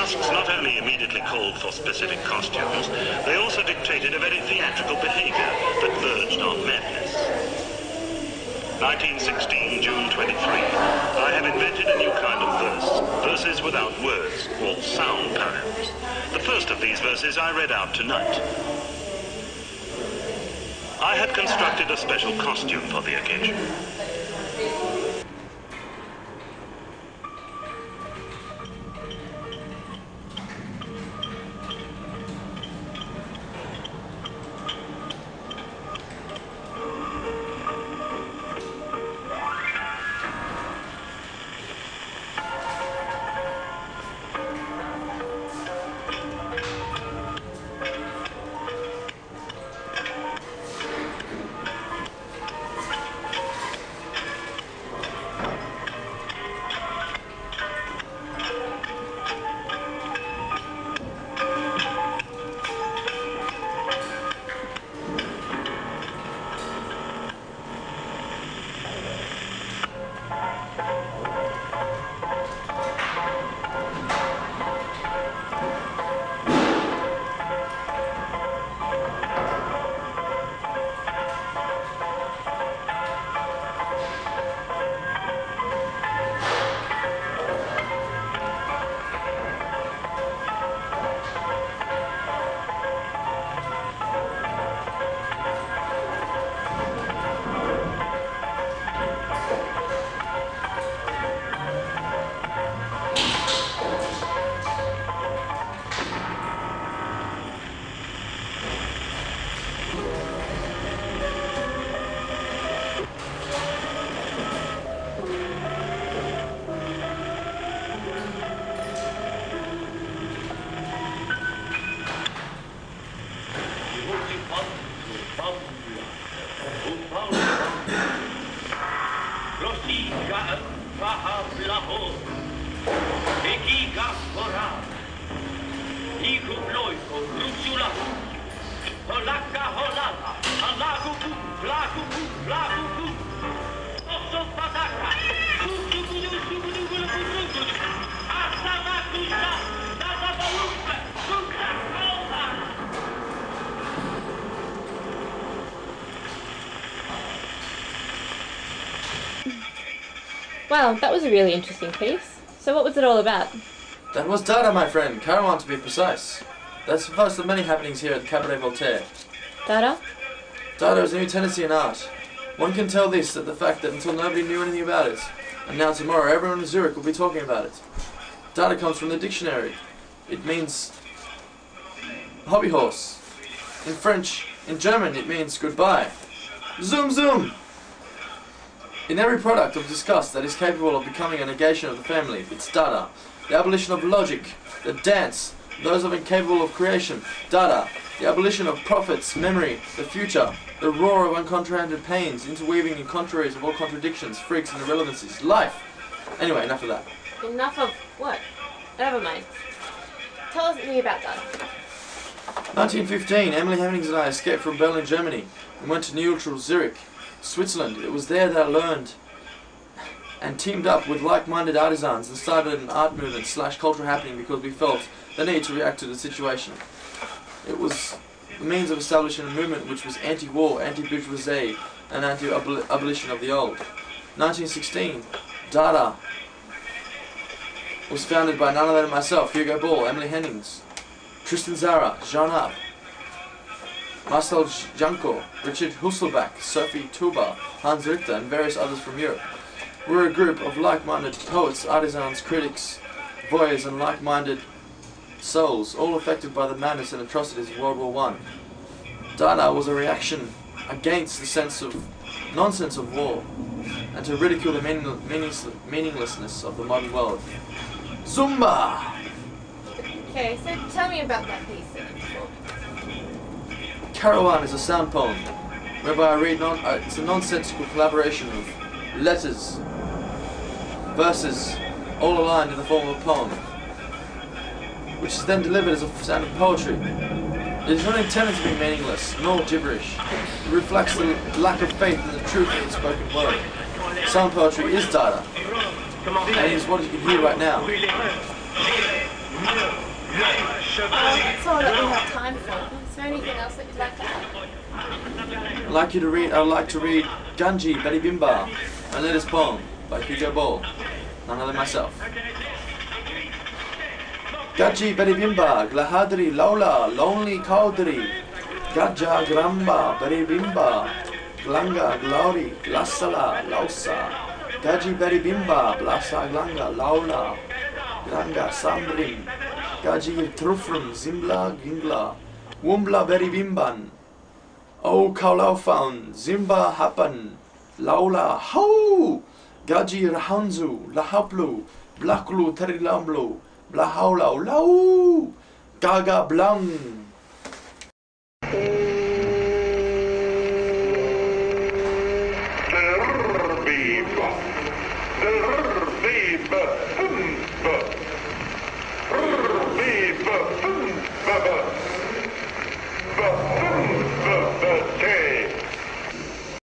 tasks not only immediately called for specific costumes, they also dictated a very theatrical behavior that verged on madness. 1916, June 23. I have invented a new kind of verse. Verses without words, or sound poems. The first of these verses I read out tonight. I had constructed a special costume for the occasion. Wow, that was a really interesting piece. So what was it all about? That was Dada, my friend. Karawane, to be precise. That's the first of many happenings here at the Cabaret Voltaire. Dada? Dada is a new tendency in art. One can tell this at the fact that until nobody knew anything about it, and now tomorrow everyone in Zürich will be talking about it. Dada comes from the dictionary. It means hobby horse. In French, in German, it means goodbye. Zoom zoom! In every product of disgust that is capable of becoming a negation of the family, it's Dada. The abolition of logic, the dance, those of incapable of creation, Dada. The abolition of prophets, memory, the future, the roar of uncomprehended pains, interweaving in contraries of all contradictions, freaks and irrelevancies. Life! Anyway, enough of that. Enough of what? Never mind. Tell us me about Dada. 1915, Emily Hemmings and I escaped from Berlin, Germany, and went to neutral Zürich, Switzerland. It was there that I learned and teamed up with like-minded artisans and started an art movement / cultural happening because we felt the need to react to the situation. It was the means of establishing a movement which was anti-war, anti-bourgeoisie, and anti-abolition of the old. 1916, Dada was founded by none other than myself, Hugo Ball, Emily Hennings, Tristan Zara, Jean Up, Marcel Janko, Richard Husselbach, Sophie Tuba, Hans Richter, and various others from Europe. We're a group of like-minded poets, artisans, critics, voyeurs, and like-minded souls, all affected by the madness and atrocities of World War I. Dada was a reaction against the nonsense of war, and to ridicule the meaninglessness of the modern world. Zumba! Okay, so tell me about that piece then. Karawane is a sound poem, whereby I read it's a nonsensical collaboration of letters, verses, all aligned in the form of a poem, which is then delivered as a sound of poetry. It is not intended to be meaningless, nor gibberish. It reflects the lack of faith in the truth of the spoken word. Sound poetry is Dada, and it is what you can hear right now. else that you'd like to add? I'd like to read Ganji Beribimba, my latest poem by Hugo, none other than myself. Gaji Beribimba, Glahadri, Laula, Lonely Kaudri, Gaja Gramba, Beribimba, Glanga, Glauri, Glasala, Lausa, Gaji Beribimba, Blasa Glanga, Laula, Granga, Sambrim, Gaji Trufrum, Zimbla, Gingla, Wumbla Beribimban, O Kaulaufaun, Zimba Hapan, Laula, Hau, Gaji Rahanzu, Lahaplu, Blaklu Terilamblu, Blahaulau, Lau, Gaga Blang. Der Bib,